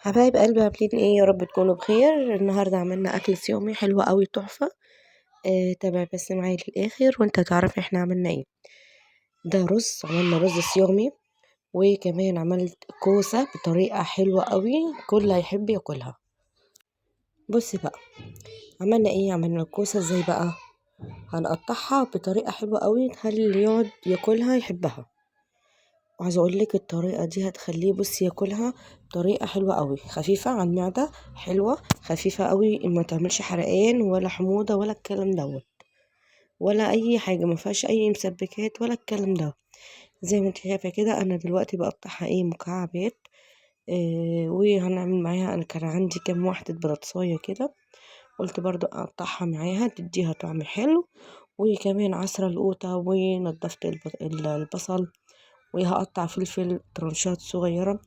حبايب قلبي عاملين ايه؟ يا رب تكونوا بخير. النهارده عملنا اكل صيامي حلو قوي تحفه. تابع بس معايا للاخر وانت تعرف احنا عملنا ايه. ده رز، عملنا رز صيامي، وكمان عملت كوسه بطريقه حلوه قوي كل هيحب ياكلها. بصي بقى، عملنا ايه؟ عملنا الكوسه ازاي بقى؟ هنقطعها بطريقه حلوه قوي تخلي اللي يقعد ياكلها يحبها. وعايزه اقول لك الطريقه دي هتخليه بصي ياكلها بطريقه حلوه قوي، خفيفه على المعده، حلوه خفيفه قوي، ما تعملش حرقان ولا حموضه ولا الكلام دوت، ولا اي حاجه، ما فيهاش اي مسبكات ولا الكلام ده. زي ما انت شايفه كده، انا دلوقتي بقطعها ايه مكعبات. وهنعمل معاها، انا كان عندي كام واحده بطاطسايه كده، قلت برضو اقطعها معاها تديها طعم حلو. وكمان عصرة القوطة، ونضفت البصل، وهقطع فلفل ترانشات صغيرة.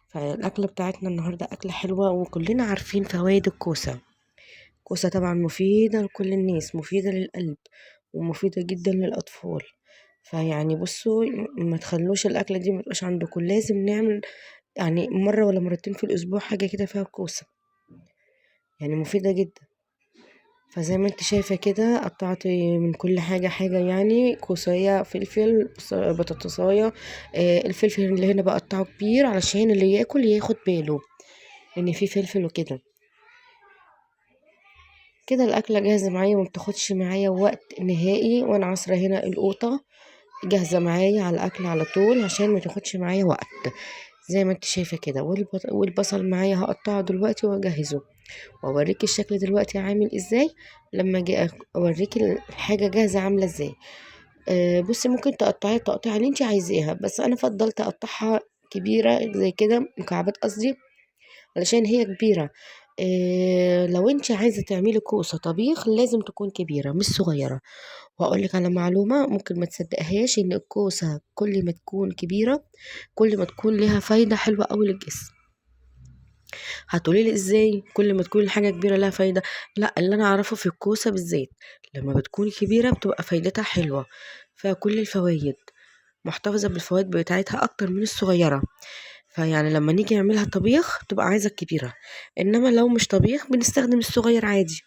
فالأكلة بتاعتنا النهاردة أكلة حلوة، وكلنا عارفين فوائد الكوسة. الكوسة طبعا مفيدة لكل الناس، مفيدة للقلب، ومفيدة جدا للأطفال. فيعني بصوا، ما تخلوش الأكلة دي متبقاش عندكم، لازم نعمل يعني مرة ولا مرتين في الأسبوع حاجة كده فيها كوسة، يعني مفيدة جدا. فزي ما انت شايفة كده، قطعت من كل حاجة حاجة، يعني كوساية، فلفل، بطاطساية. الفلفل اللي هنا بقطعه كبير علشان اللي ياكل ياخد باله ان في فلفل وكده. كده الأكلة جاهزة معايا ومبتاخدش معايا وقت نهائي، وانا عصرة هنا القوطة جاهزة معايا على الأكل على طول عشان ما تاخدش معايا وقت. زي ما انت شايفة كده، والبصل معايا هقطعه دلوقتي واجهزه، واوريك الشكل دلوقتي عامل ازاي لما اجي اوريك الحاجه جاهزه عامله ازاي. بصي، ممكن تقطعي التقطيعه اللي انت عايزاها، بس انا فضلت اقطعها كبيره زي كده، مكعبات قصدي، علشان هي كبيره. لو انت عايزه تعملي كوسه طبيخ لازم تكون كبيره مش صغيره. وهقول لك على معلومه ممكن ما تصدقهاش، ان الكوسه كل ما تكون كبيره كل ما تكون لها فايده حلوه قوي للجسم. هتقولي لي ازاي كل ما تكون الحاجه كبيره لها فايده؟ لا، اللي انا اعرفه في الكوسه بالذات، لما بتكون كبيره بتبقى فايدتها حلوه، فيها كل الفوائد، محتفظه بالفوائد بتاعتها اكتر من الصغيره. فيعني لما نيجي نعملها طبيخ تبقى عايزه الكبيره، انما لو مش طبيخ بنستخدم الصغير عادي.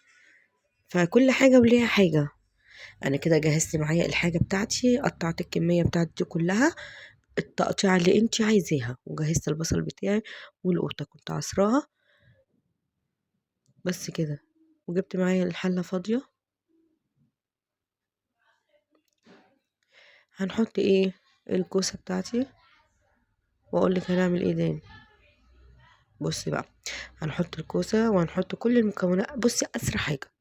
فكل حاجه وليها حاجه. انا كده جهزت معايا الحاجه بتاعتي، قطعت الكميه بتاعتي كلها التقطيع اللي انت عايزاها، وجهزت البصل بتاعي، والقوطه كنت عصراها بس كده. وجبت معايا الحلة فاضية. هنحط ايه؟ الكوسة بتاعتي، واقولك هنعمل ايه تاني. بصي بقى، هنحط الكوسة وهنحط كل المكونات. بصي، اسرع حاجة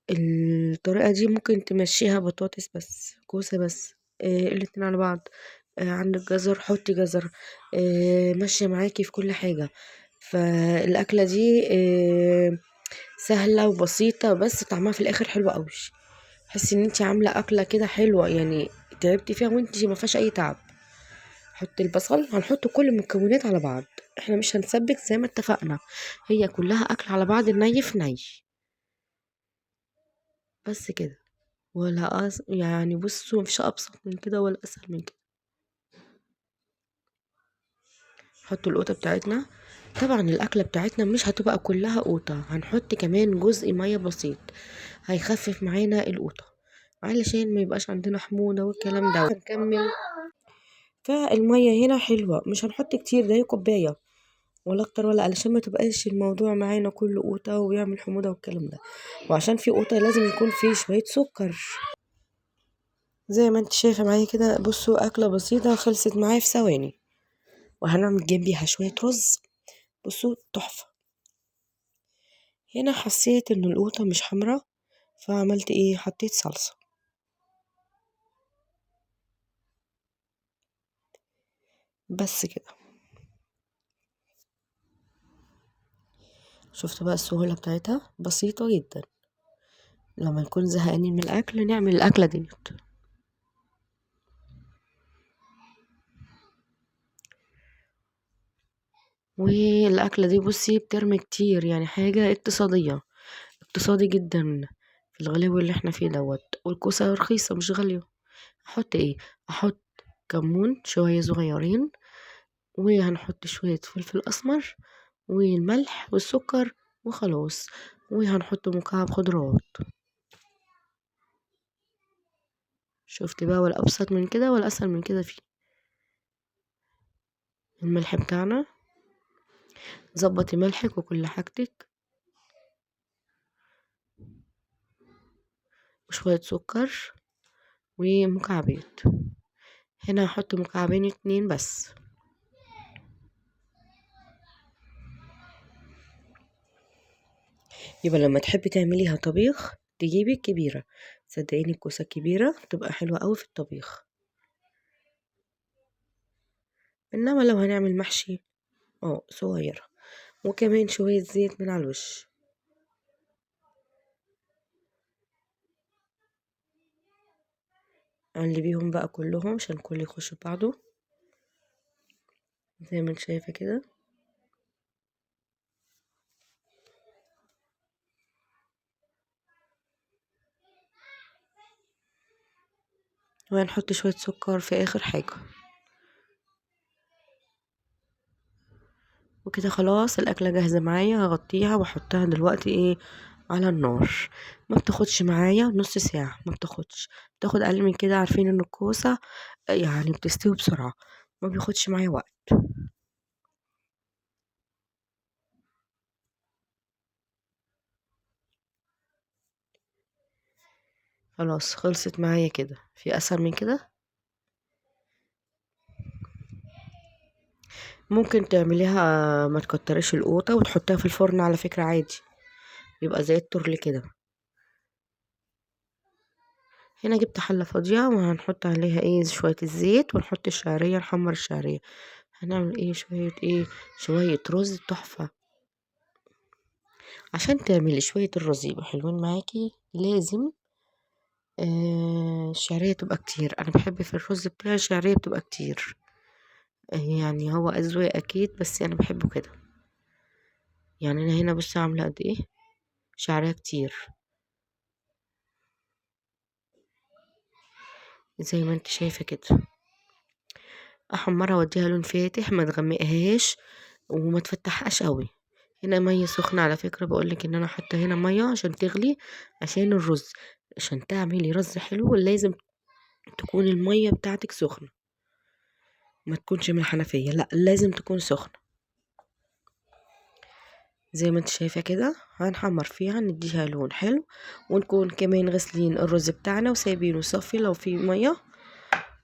الطريقة دي ممكن تمشيها بطاطس بس، كوسة بس، الاتنين على بعض. عندك جزر حطي جزر، ماشية معاكي في كل حاجة. فالأكلة دي سهلة وبسيطة، بس طعمها في الآخر حلو قوي. حسي ان انتي عاملة أكلة كده حلوة، يعني تعبتي فيها وانتي ما فيهاش أي تعب. حطي البصل، هنحط كل المكونات على بعض، احنا مش هنسبك زي ما اتفقنا، هي كلها أكل على بعض، ني في ني. بس كده، يعني بصوا مفيش ابسط من كده ولا اسهل من كده. نحط القوطه بتاعتنا. طبعا الاكله بتاعتنا مش هتبقى كلها قوطه، هنحط كمان جزء ميه بسيط هيخفف معانا القوطه، علشان ما يبقاش عندنا حموضه والكلام ده. هنكمل. فالميه هنا حلوه، مش هنحط كتير، ده هي كوبايه ولا اكتر ولا، علشان ما تبقاش الموضوع معانا كله قوطه ويعمل حموضه والكلام ده. وعشان في قوطه لازم يكون فيه شويه سكر. زي ما انت شايفة معايا كده، بصوا أكلة بسيطة خلصت معايا في ثواني. وهنعمل جنبيها شوية رز، بصوا تحفة. هنا حسيت ان القوطة مش حمرا، فعملت ايه؟ حطيت صلصة بس كده. شفت بقى السهولة بتاعتها بسيطة جدا. لما نكون زهقانين من الأكل نعمل الأكلة ديت. والأكلة دي بصي بترمي كتير، يعني حاجة اقتصادية، اقتصادي جدا في الغلو اللي احنا فيه دوت. والكوسة رخيصة مش غالية. احط ايه؟ احط كمون شوية صغيرين، وهنحط شوية فلفل اسمر، والملح والسكر وخلاص. وهنحط مكعب خضروات. شفت بقى؟ ولا ابسط من كده ولا اسهل من كده فيه. الملح بتاعنا، ظبطي ملحك وكل حاجتك، وشوية سكر ومكعبات. هنا هحط مكعبين 2 بس. يبقى لما تحبي تعمليها طبيخ تجيبي الكبيرة. صدقيني الكوسة الكبيرة بتبقى حلوة قوي في الطبيخ. انما لو هنعمل محشي صغيرة. وكمان شوية زيت من على الوش. اقلبيهم بقى كلهم عشان كله يخش في بعضه زي ما انت شايفة كده. وهنحط شوية سكر في اخر حاجة. وكده خلاص الاكلة جاهزة معايا. هغطيها واحطها دلوقتي على النار. ما بتاخدش معايا نص ساعة، ما بتاخد اقل من كده. عارفين ان الكوسة يعني بتستوي بسرعة، ما بياخدش معايا وقت. خلاص خلصت معايا كده. في اسهل من كده؟ ممكن تعمليها ما تكتريش القوطة وتحطيها في الفرن على فكرة عادي، يبقى زي التورلي كده. هنا جبت حلة فاضية وهنحط عليها شوية الزيت، ونحط الشعرية، نحمر الشعرية. هنعمل شوية رز تحفة. عشان تعملي شوية الرز يبقوا حلوين معاكي لازم الشعرية تبقى كتير. انا بحب في الرز بتاعي الشعرية بتبقى كتير. يعني هو اذواق اكيد، بس انا بحبه كده. يعني انا هنا بصي عاملة قد ايه شعرية كتير زي ما انت شايفة كده. احمرها واديها لون فاتح، ما تغمقهاش وما تفتحهاش قوي. هنا مية سخنة على فكرة، بقولك ان انا حاطة هنا مية عشان تغلي. عشان الرز، عشان تعملي رز حلو لازم تكون المية بتاعتك سخنة، ما تكونش من الحنفية، لا لازم تكون سخنة زي ما انت شايفة كده. هنحمر فيها نديها لون حلو، ونكون كمان غسلين الرز بتاعنا وسايبينه صافي لو في مية.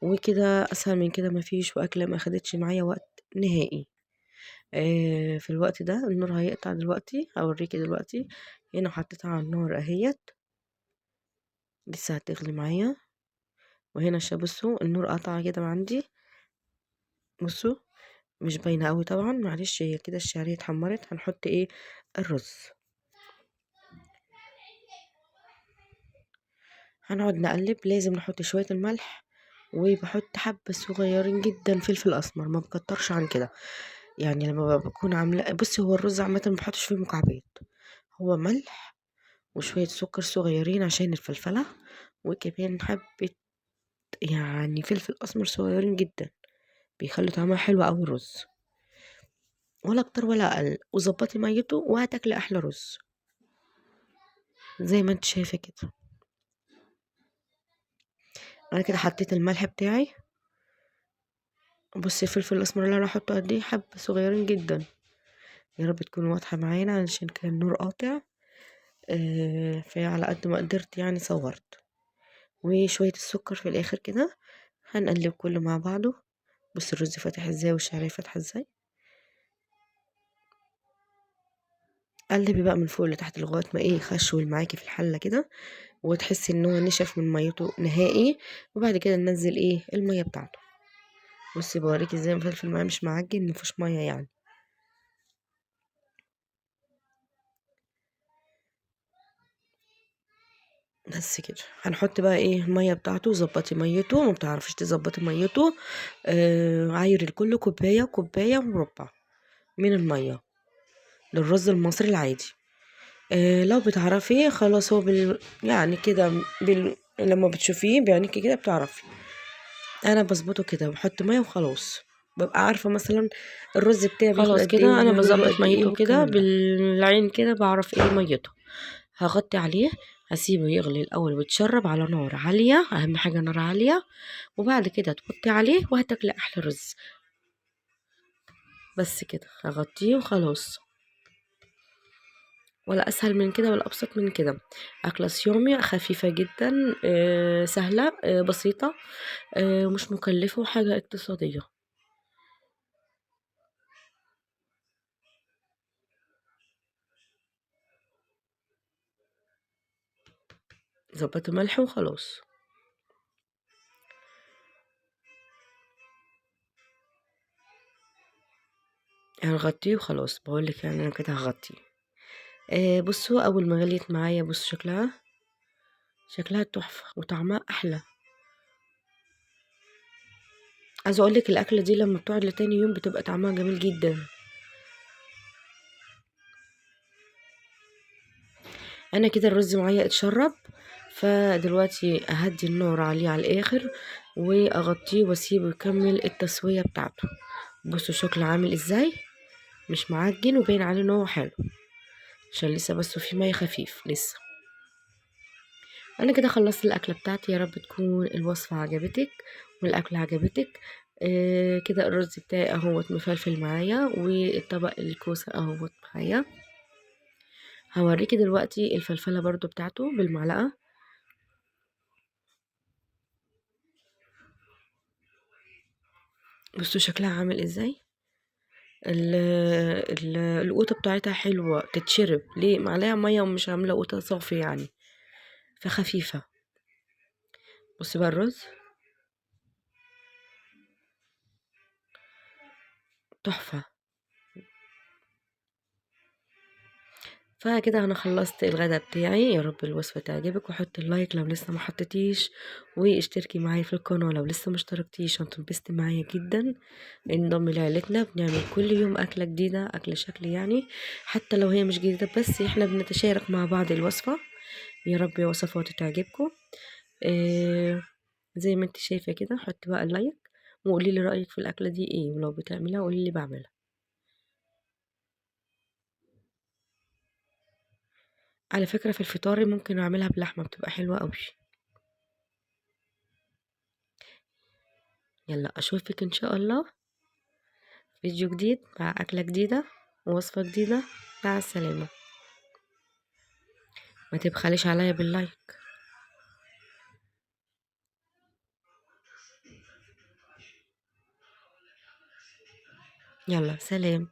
وكده اسهل من كده مفيش، واكلة ما خدتش معايا وقت نهائي. في الوقت ده النور هيقطع دلوقتي، هوريكي دلوقتي. هنا حطيتها على النار اهيت، لسه هتغلي معايا. وهنا بصوا النور قطع كده عندي. بصوا مش باينه قوي طبعا، معلش، هي كده الشعريه اتحمرت. هنحط الرز. هنقعد نقلب. لازم نحط شويه الملح، وبحط حبه صغيرين جدا فلفل اسمر، ما بكترش عن كده. يعني لما بكون عامله، بصي هو الرز عامه ما بحطش فيه مكعبات، هو ملح وشويه سكر صغيرين عشان الفلفله، وكمان حبه يعني فلفل اسمر صغيرين جدا، بيخلي طعمها حلو قوي الرز. ولا اكتر ولا اقل، وظبطي ميته وهتاكلي احلى رز زي ما انت شايفه كده. انا كده حطيت الملح بتاعي. بصي الفلفل الاسمر اللي انا هحطه قد ايه، حبه صغيرين جدا. يا رب تكون واضحه معانا علشان كان النور قاطع. فعلى قد ما قدرت يعني صورت. وشويه السكر في الاخر كده. هنقلب كله مع بعضه. بص الرز فاتح ازاي والشعريه فاتحه ازاي. قلبي بقى من فوق لتحت لغايه ما يخشول معاكي في الحله كده، وتحسي ان هو نشف من ميته نهائي. وبعد كده ننزل الميه بتاعته. بصي بوريكي ازاي الفلفل معاه مش معجن، مفيهوش ميه يعني. بس كده هنحط بقى الميه بتاعته. ظبطي ميته، ما بتعرفيش تظبطي ميته عايري الكل كوبايه، كوبايه وربع من الميه للرز المصري العادي. لو بتعرفي خلاص، هو يعني كده لما بتشوفيه بعينيكي كده بتعرفي. انا بظبطه كده، بحط ميه وخلاص. ببقى عارفة مثلا الرز بتاعي بياخد خلاص قد ايه كده انا وبيعمل له بظبط قد ايه ميته كده والكلام ده. بالعين كده، بعرف ايه ميته. هغطي عليه، هسيبه يغلي الاول ويتشرب على نار عالية، اهم حاجة نار عالية، وبعد كده توطي عليه وهتاكلي احلى رز. بس كده هغطيه وخلاص. ولا اسهل من كده ولا ابسط من كده. اكلة صيامي خفيفة جدا، سهلة، بسيطة، مش مكلفة وحاجة اقتصادية. ظبط ملح وخلاص. هنغطيه وخلاص، بقولك يعني انا كده هغطيه. بصوا اول ما غليت معايا، بصوا شكلها تحفة وطعمها احلى. عايزة اقولك الاكلة دي لما بتقعد لتاني يوم بتبقى طعمها جميل جدا. انا كده الرز معايا اتشرب، فدلوقتي اهدي النار عليه على الاخر واغطيه واسيبه يكمل التسوية بتاعته. بصوا شكله عامل ازاي، مش معجن وباين عليه ان هو حلو، عشان لسه بس فيه ميه خفيف لسه. انا كده خلصت الاكله بتاعتي، يا رب تكون الوصفه عجبتك والاكله عجبتك. كده الرز بتاعي اهوت مفلفل معايا، والطبق الكوسه اهوت معايا. هوريكي دلوقتي الفلفله برضو بتاعته بالمعلقه. بصوا شكلها عامل ازاي. القوطه بتاعتها حلوه تتشرب ليه، معلقه ميه ومش عامله قوطه صافي يعني، فخفيفه. بصي بقى الرز تحفه. فكده انا خلصت الغدا بتاعي، يا رب الوصفة تعجبك، وحط اللايك لو لسه ما حطيتيش، واشتركي معايا في القناة لو لسه ما اشتركتيش، هتنبسطي معايا جدا. انضمي لعيلتنا، بنعمل كل يوم اكلة جديدة، اكلة شكل يعني، حتى لو هي مش جديدة بس احنا بنتشارك مع بعض الوصفة. يا رب وصفاتي تعجبكم. آه زي ما انت شايفة كده، حطي بقى اللايك وقولي لي رأيك في الاكلة دي ايه، ولو بتعملها قولي لي بعملها. على فكرة في الفطار ممكن اعملها بلحمة، بتبقى حلوة قوي. يلا اشوفك ان شاء الله فيديو جديد مع اكلة جديدة ووصفة جديدة. مع السلامة. ما تبخليش عليا باللايك. يلا سلام.